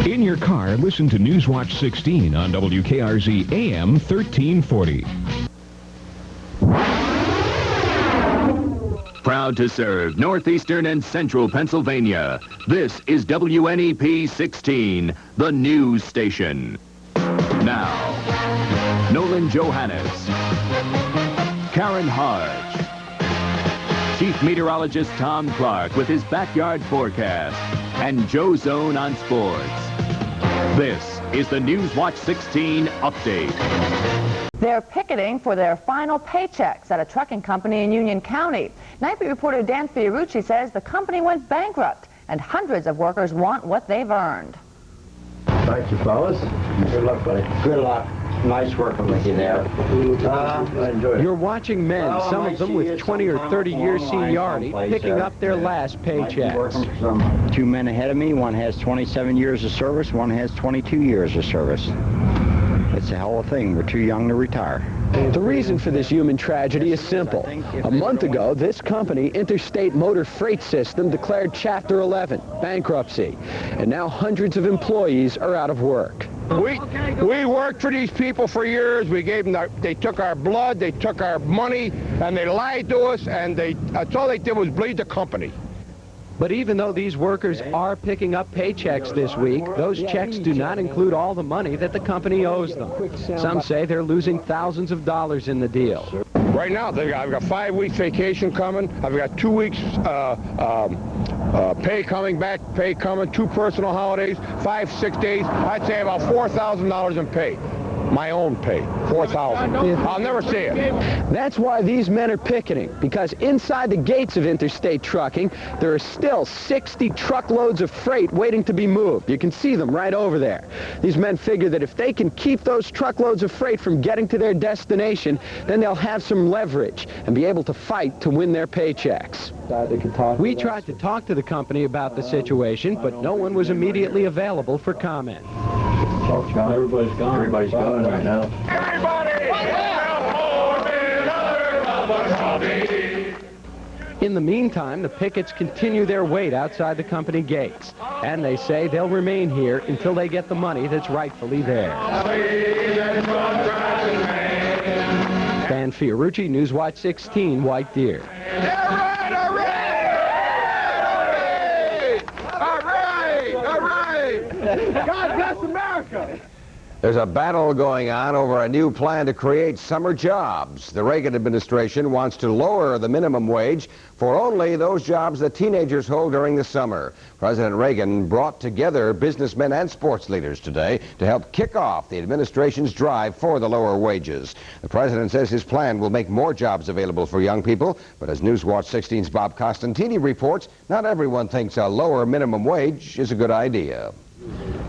In your car, listen to Newswatch 16 on WKRZ AM 1340. Proud to serve northeastern and central Pennsylvania. This is WNEP 16, the news station. Now, Nolan Johannes, Karen Harch, Chief Meteorologist Tom Clark with his backyard forecast, and Joe Zone on sports. This is the Newswatch 16 update. They're picketing for their final paychecks at a trucking company in Union County. Nightly reporter Dan Fiorucci says the company went bankrupt and hundreds of workers want what they've earned. Thank you, fellas. Good luck, buddy. Good luck. Nice working with you there. I enjoyed it. You're watching men, some of them with 20 or 30 years seniority, picking up their last paychecks. Two men ahead of me, one has 27 years of service, one has 22 years of service. It's a hell of a thing. We're too young to retire. The reason for this human tragedy is simple. A month ago, this company, Interstate Motor Freight System, declared Chapter 11, bankruptcy. And now hundreds of employees are out of work. We worked for these people for years. We gave them, they took our blood, they took our money, and they lied to us, and that's all they did was bleed the company. But even though these workers are picking up paychecks this week, those checks do not include all the money that the company ose them. Some say they're losing thousands of dollars in the deal. Right now, I've got 5 weeks vacation coming. I've got 2 weeks pay coming, back pay coming, 2 personal holidays, 5 sick days. I'd say about $4,000 in pay. My own pay, $4,000. I'll never see it. That's why these men are picketing, because inside the gates of Interstate Trucking, there are still 60 truckloads of freight waiting to be moved. You can see them right over there. These men figure that if they can keep those truckloads of freight from getting to their destination, then they'll have some leverage and be able to fight to win their paychecks. We tried to talk to the company about the situation, but no one was immediately available for comment. Everybody's gone. Everybody's gone right now. In the meantime, the pickets continue their wait outside the company gates, and they say they'll remain here until they get the money that's rightfully theirs. Dan Fiorucci, Newswatch 16, White Deer. God bless America! There's a battle going on over a new plan to create summer jobs. The Reagan administration wants to lower the minimum wage for only those jobs that teenagers hold during the summer. President Regan brought together businessmen and sports leaders today to help kick off the administration's drive for the lower wages. The president says his plan will make more jobs available for young people, but as Newswatch 16's Bob Costantini reports, not everyone thinks a lower minimum wage is a good idea.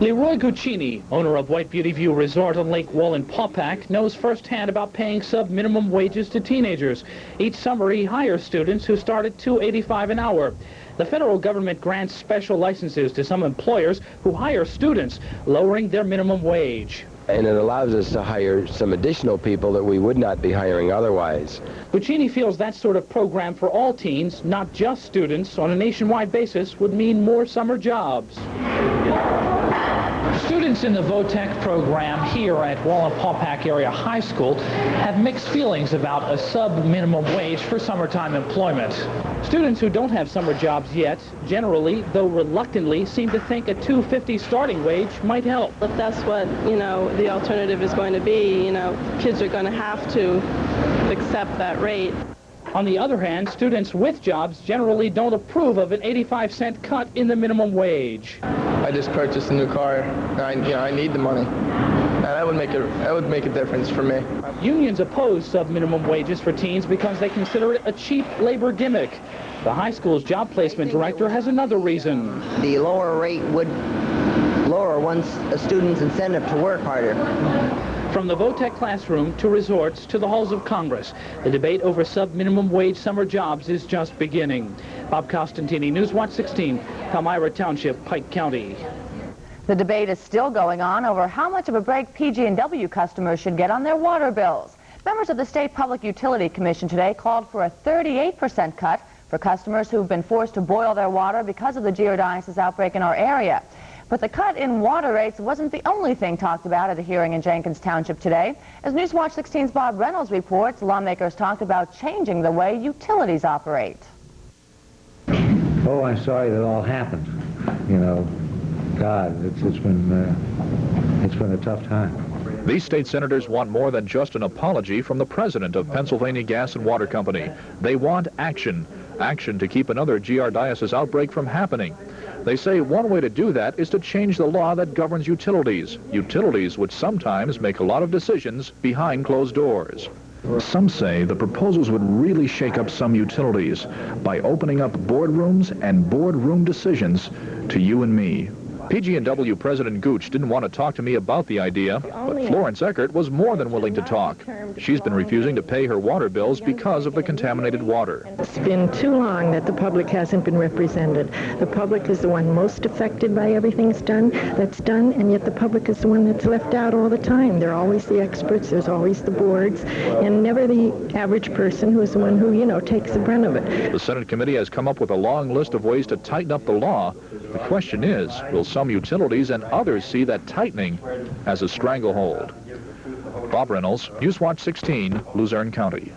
Leroy Guccini, owner of White Beauty View Resort on Lake Wallenpaupack, knows firsthand about paying sub-minimum wages to teenagers. Each summer he hires students who start at $2.85 an hour. The federal government grants special licenses to some employers who hire students, lowering their minimum wage. And it allows us to hire some additional people that we would not be hiring otherwise. Guccini feels that sort of program for all teens, not just students, on a nationwide basis would mean more summer jobs. Students in the VOTEC program here at Wallenpaupack Area High School have mixed feelings about a sub-minimum wage for summertime employment. Students who don't have summer jobs yet, generally, though reluctantly, seem to think a $2.50 starting wage might help. If that's what, the alternative is going to be, kids are going to have to accept that rate. On the other hand, students with jobs generally don't approve of an 85-cent cut in the minimum wage. I just purchased a new car. I need the money. And that would make a difference for me. Unions oppose sub-minimum wages for teens because they consider it a cheap labor gimmick. The high school's job placement director has another reason. The lower rate would lower a student's incentive to work harder. From the VOTEC classroom to resorts to the halls of Congress, the debate over sub-minimum wage summer jobs is just beginning. Bob Costantini, Newswatch 16, Palmyra Township, Pike County. The debate is still going on over how much of a break PG&W customers should get on their water bills. Members of the State Public Utility Commission today called for a 38% cut for customers who've been forced to boil their water because of the giardiasis outbreak in our area. But the cut in water rates wasn't the only thing talked about at a hearing in Jenkins Township today. As Newswatch 16's Bob Reynolds reports, lawmakers talked about changing the way utilities operate. Oh, I'm sorry that all happened. You know, God, it's been a tough time. These state senators want more than just an apology from the president of Pennsylvania Gas and Water Company. They want action. Action to keep another giardiasis outbreak from happening. They say one way to do that is to change the law that governs utilities. Utilities which sometimes make a lot of decisions behind closed doors. Some say the proposals would really shake up some utilities by opening up boardrooms and boardroom decisions to you and me. PG&W President Gooch didn't want to talk to me about the idea, but Florence Eckert was more than willing to talk. She's been refusing to pay her water bills because of the contaminated water. It's been too long that the public hasn't been represented. The public is the one most affected by everything that's done, and yet the public is the one that's left out all the time. They're always the experts, there's always the boards, and never the average person who is the one who, you know, takes the brunt of it. The Senate committee has come up with a long list of ways to tighten up the law. The question is, will some utilities and others see that tightening as a stranglehold? Bob Reynolds, Newswatch 16, Luzerne County.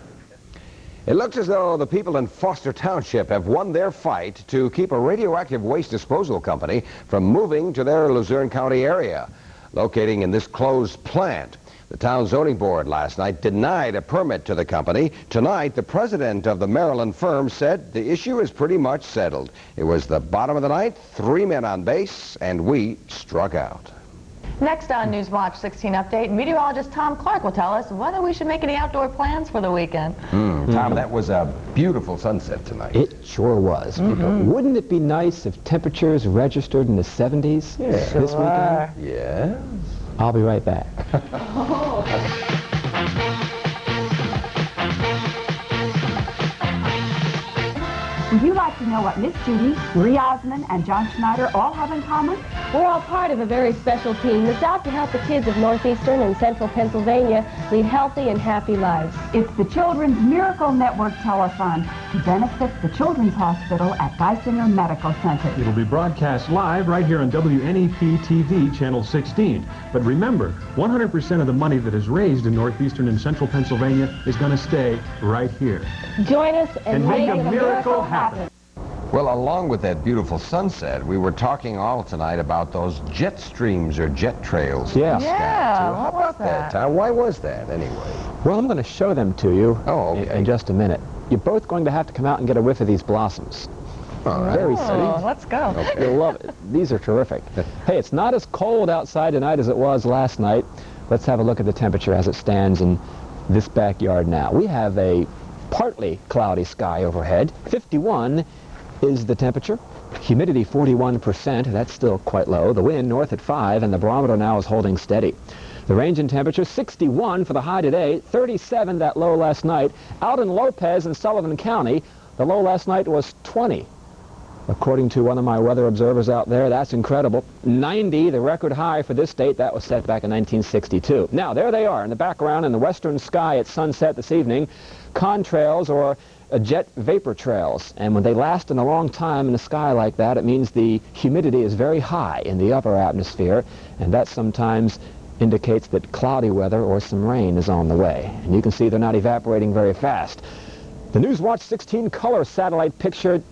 It looks as though the people in Foster Township have won their fight to keep a radioactive waste disposal company from moving to their Luzerne County area, locating in this closed plant. The town zoning board last night denied a permit to the company. Tonight, the president of the Maryland firm said the issue is pretty much settled. It was the bottom of the ninth, 3 men on base, and we struck out. Next on Newswatch 16 Update, meteorologist Tom Clark will tell us whether we should make any outdoor plans for the weekend. Tom, that was a beautiful sunset tonight. It sure was. Wouldn't it be nice if temperatures registered in the 70s this weekend? Yes. I'll be right back. Would you like to know what Miss Judy, Marie Osmond, and John Schneider all have in common? We're all part of a very special team that's out to help the kids of northeastern and central Pennsylvania lead healthy and happy lives. It's the Children's Miracle Network Telethon to benefit the Children's Hospital at Geisinger Medical Center. It'll be broadcast live right here on WNEP TV, Channel 16. But remember, 100% of the money that is raised in northeastern and central Pennsylvania is going to stay right here. Join us and make a miracle happen. Well, along with that beautiful sunset, we were talking all tonight about those jet streams or jet trails. Yeah. How about that, Tom? Why was that, anyway? Well, I'm going to show them to you in just a minute. You're both going to have to come out and get a whiff of these blossoms. All right. Very city. Let's go. Okay. You'll love it. These are terrific. Hey, it's not as cold outside tonight as it was last night. Let's have a look at the temperature as it stands in this backyard now. We have a partly cloudy sky overhead. 51 is the temperature. Humidity 41%. That's still quite low. The wind north at 5, and the barometer now is holding steady. The range in temperature, 61 for the high today, 37 that low last night. Out in Lopez in Sullivan County, the low last night was 20. According to one of my weather observers out there, that's incredible. 90, the record high for this state, that was set back in 1962. Now, there they are in the background in the western sky at sunset this evening. Contrails, or jet vapor trails, and when they last in a long time in the sky like that, it means the humidity is very high in the upper atmosphere, and that sometimes indicates that cloudy weather or some rain is on the way. And you can see they're not evaporating very fast. The Newswatch 16 color satellite picture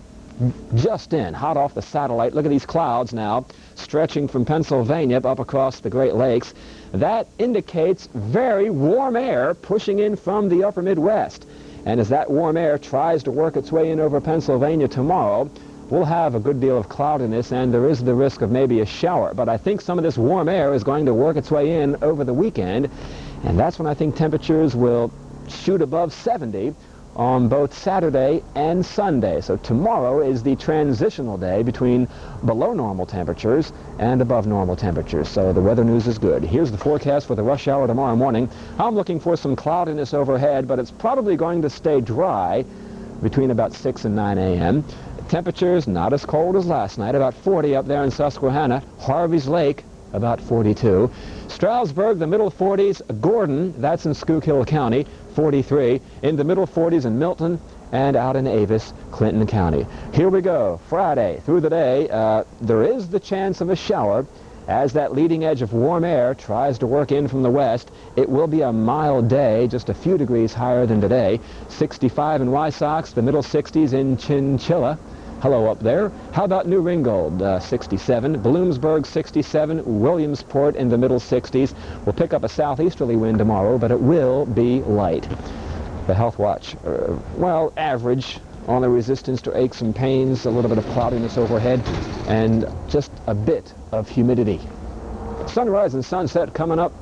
just in, hot off the satellite. Look at these clouds now stretching from Pennsylvania up across the Great Lakes. That indicates very warm air pushing in from the upper Midwest. And as that warm air tries to work its way in over Pennsylvania tomorrow, we'll have a good deal of cloudiness, and there is the risk of maybe a shower. But I think some of this warm air is going to work its way in over the weekend, and that's when I think temperatures will shoot above 70 on both Saturday and Sunday. So tomorrow is the transitional day between below normal temperatures and above normal temperatures. So the weather news is good. Here's the forecast for the rush hour tomorrow morning. I'm looking for some cloudiness overhead, but it's probably going to stay dry between about 6 and 9 a.m. Temperatures not as cold as last night, about 40 up there in Susquehanna. Harvey's Lake, about 42. Stroudsburg, the middle 40s. Gordon, that's in Schuylkill County, 43. In the middle 40s in Milton and out in Avis, Clinton County. Here we go. Friday through the day, there is the chance of a shower as that leading edge of warm air tries to work in from the west. It will be a mild day, just a few degrees higher than today. 65 in Wysox, the middle 60s in Chinchilla. Hello up there. How about New Ringgold, 67. Bloomsburg, 67. Williamsport in the middle 60s. We'll pick up a southeasterly wind tomorrow, but it will be light. The Health Watch, well, average on the resistance to aches and pains, a little bit of cloudiness overhead, and just a bit of humidity. Sunrise and sunset coming up.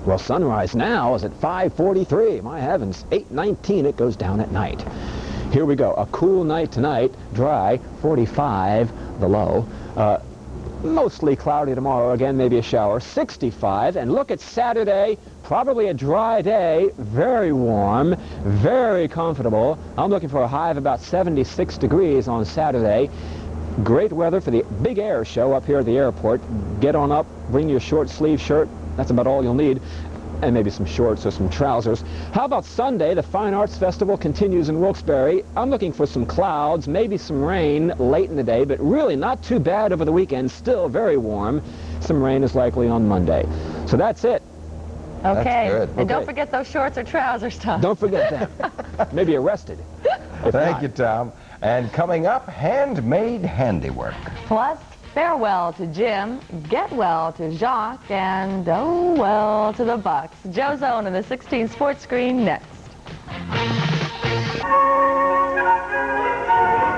Well, sunrise now is at 5:43. My heavens, 8:19 it goes down at night. Here we go. A cool night tonight, dry, 45 the low. Mostly cloudy tomorrow, again maybe a shower, 65. And look at Saturday, probably a dry day, very warm, very comfortable. I'm looking for a high of about 76 degrees on Saturday. Great weather for the big air show up here at the airport. Get on up, bring your short sleeve shirt, that's about all you'll need. And maybe some shorts or some trousers. How about Sunday? The Fine Arts Festival continues in Wilkes-Barre. I'm looking for some clouds, maybe some rain late in the day, but really not too bad over the weekend. Still very warm. Some rain is likely on Monday. So that's it. Okay. That's good. And don't forget those shorts or trousers, Tom. Don't forget that. Maybe arrested. Thank you, Tom. And coming up, handmade handiwork. Plus, farewell to Jim, get well to Jacques, and oh well to the Bucks. Joe Zone in the 16 Sports Screen next.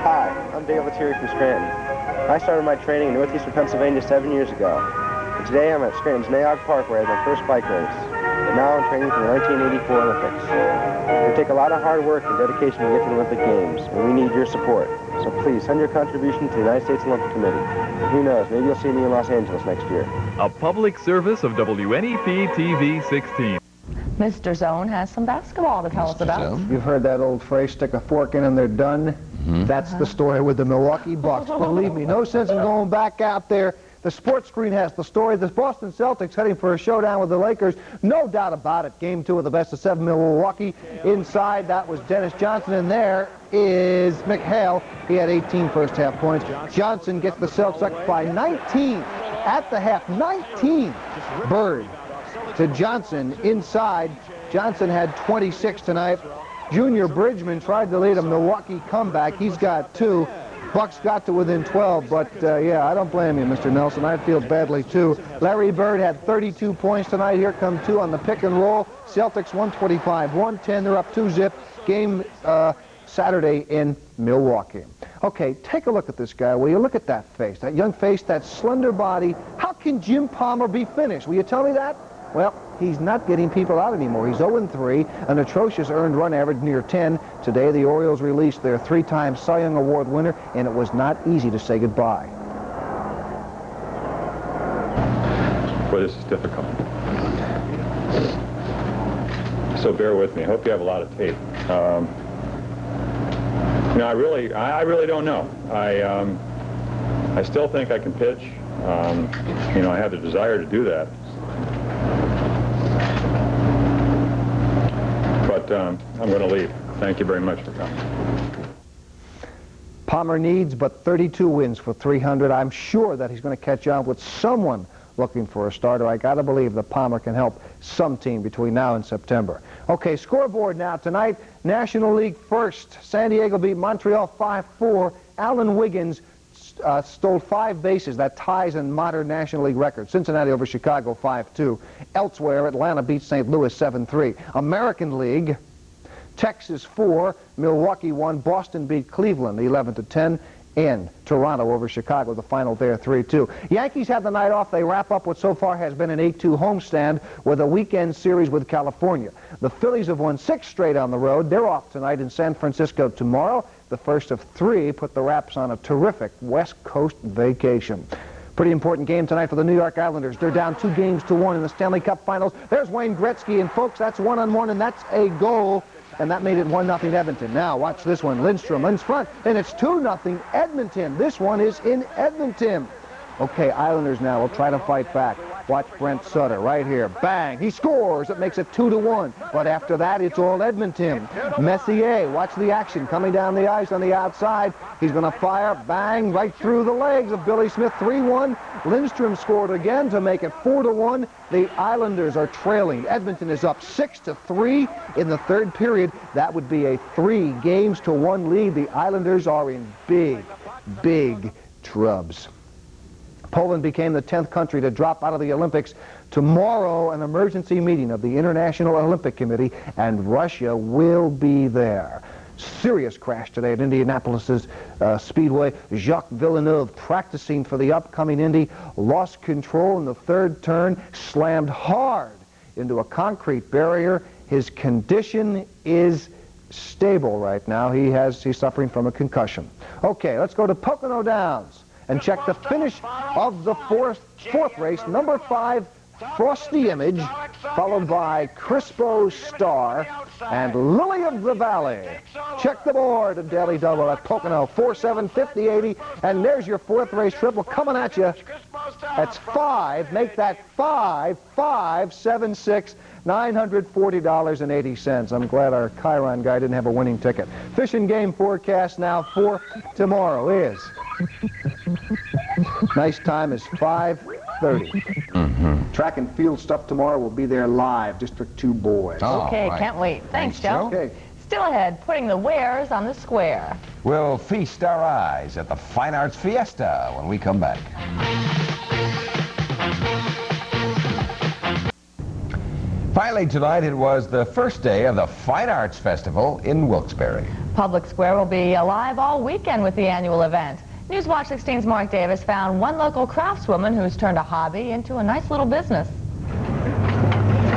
Hi, I'm Dave Lettieri from Scranton. I started my training in northeastern Pennsylvania 7 years ago. And today I'm at Scranton's Nayog Park where I had my first bike race. And now I'm training for the 1984 Olympics. It will take a lot of hard work and dedication to get to the Olympic Games, and we need your support. So please send your contribution to the United States Olympic Committee. Who knows, maybe you'll see me in Los Angeles next year. A public service of WNEP TV 16. Mr. Zone has some basketball to tell us about. You've heard that old phrase, stick a fork in and they're done. That's the story with the Milwaukee Bucks. Believe me, no sense in going back out there. The Sports Screen has the story. The Boston Celtics heading for a showdown with the Lakers. No doubt about it. Game 2 of the best-of-7 Milwaukee. Inside, that was Dennis Johnson. And there is McHale. He had 18 first-half points. Johnson gets the Celtics up by 19 at the half. 19. Bird to Johnson inside. Johnson had 26 tonight. Junior Bridgman tried to lead a Milwaukee comeback. He's got 2. Bucks got to within 12, but yeah, I don't blame you, Mr. Nelson. I feel badly, too. Larry Bird had 32 points tonight. Here come 2 on the pick and roll. Celtics 125-110. They're up 2-zip. Game Saturday in Milwaukee. Okay, take a look at this guy. Will you look at that face, that young face, that slender body? How can Jim Palmer be finished? Will you tell me that? Well, he's not getting people out anymore. He's 0-3, an atrocious earned run average near 10. Today, the Orioles released their 3-time Cy Young Award winner, and it was not easy to say goodbye. Boy, this is difficult. So bear with me. I hope you have a lot of tape. You know, I really don't know. I still think I can pitch. You know, I have the desire to do that. But I'm going to leave. Thank you very much for coming. Palmer needs but 32 wins for 300. I'm sure that he's going to catch on with someone looking for a starter. I got to believe that Palmer can help some team between now and September. Okay, scoreboard now tonight. National League first. San Diego beat Montreal 5-4. Alan Wiggins stole 5 bases. That ties in modern National League record. Cincinnati over Chicago 5-2. Elsewhere, Atlanta beat St. Louis 7-3. American League, Texas 4, Milwaukee 1, Boston beat Cleveland 11-10, and Toronto over Chicago, the final there 3-2. Yankees have the night off. They wrap up what so far has been an 8-2 homestand with a weekend series with California. The Phillies have won 6 straight on the road. They're off tonight in San Francisco tomorrow. The first of 3 put the Raps on a terrific West Coast vacation. Pretty important game tonight for the New York Islanders. They're down 2-1 in the Stanley Cup Finals. There's Wayne Gretzky, and folks, that's 1-on-1, and that's a goal. And that made it 1-0 Edmonton. Now, watch this one. Lindstrom in front, and it's 2-0 Edmonton. This one is in Edmonton. Okay, Islanders now will try to fight back. Watch Brent Sutter right here. Bang! He scores. It makes it 2-1. But after that, it's all Edmonton. Messier, watch the action coming down the ice on the outside. He's going to fire. Bang! Right through the legs of Billy Smith. 3-1. Lindstrom scored again to make it 4-1. The Islanders are trailing. Edmonton is up 6-3 in the third period. That would be a 3-1 lead. The Islanders are in big trubs. Poland became the 10th country to drop out of the Olympics. Tomorrow, an emergency meeting of the International Olympic Committee, and Russia will be there. Serious crash today at Indianapolis's Speedway. Jacques Villeneuve, practicing for the upcoming Indy, lost control in the third turn, slammed hard into a concrete barrier. His condition is stable right now. He's suffering from a concussion. Okay, let's go to Pocono Downs and check the finish of the fourth race. Number 5, Frosty Image, followed by Crispo Star and Lily of the Valley. Check the board at Daily Double at Pocono, 4-7, 50-80, and there's your fourth race triple coming at you. That's 5. Make that 5-5-7-6. $940.80. I'm glad our Chiron guy didn't have a winning ticket. Fish and game forecast now for tomorrow is... nice time is 5:30. Track and field stuff tomorrow will be there live. District 2 boys. Okay, can't wait. Thanks, Joe. Okay. Still ahead, putting the wares on the square. We'll feast our eyes at the Fine Arts Fiesta when we come back. Finally tonight, it was the first day of the Fine Arts Festival in Wilkes-Barre. Public Square will be alive all weekend with the annual event. Newswatch 16's Mark Davis found one local craftswoman who's turned a hobby into a nice little business.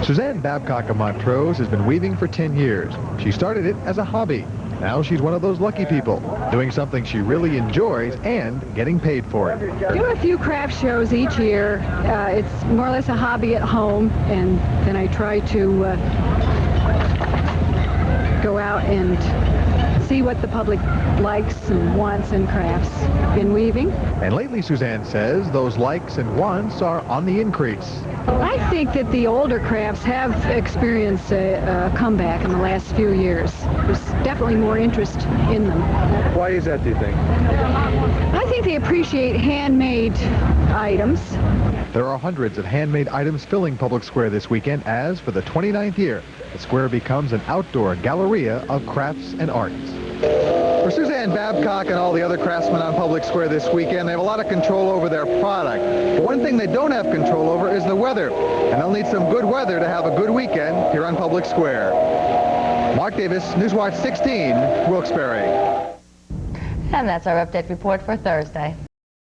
Suzanne Babcock of Montrose has been weaving for 10 years. She started it as a hobby. Now she's one of those lucky people, doing something she really enjoys and getting paid for it. Do a few craft shows each year. It's more or less a hobby at home, and then I try to go out and see what the public likes and wants in crafts in weaving. And lately, Suzanne says, those likes and wants are on the increase. I think that the older crafts have experienced a comeback in the last few years. There's definitely more interest in them. Why is that, do you think? I think they appreciate handmade items. There are hundreds of handmade items filling Public Square this weekend as, for the 29th year, the square becomes an outdoor galleria of crafts and arts. For Suzanne Babcock and all the other craftsmen on Public Square this weekend, they have a lot of control over their product. But one thing they don't have control over is the weather. And they'll need some good weather to have a good weekend here on Public Square. Mark Davis, Newswatch 16, Wilkes-Barre. And that's our update report for Thursday.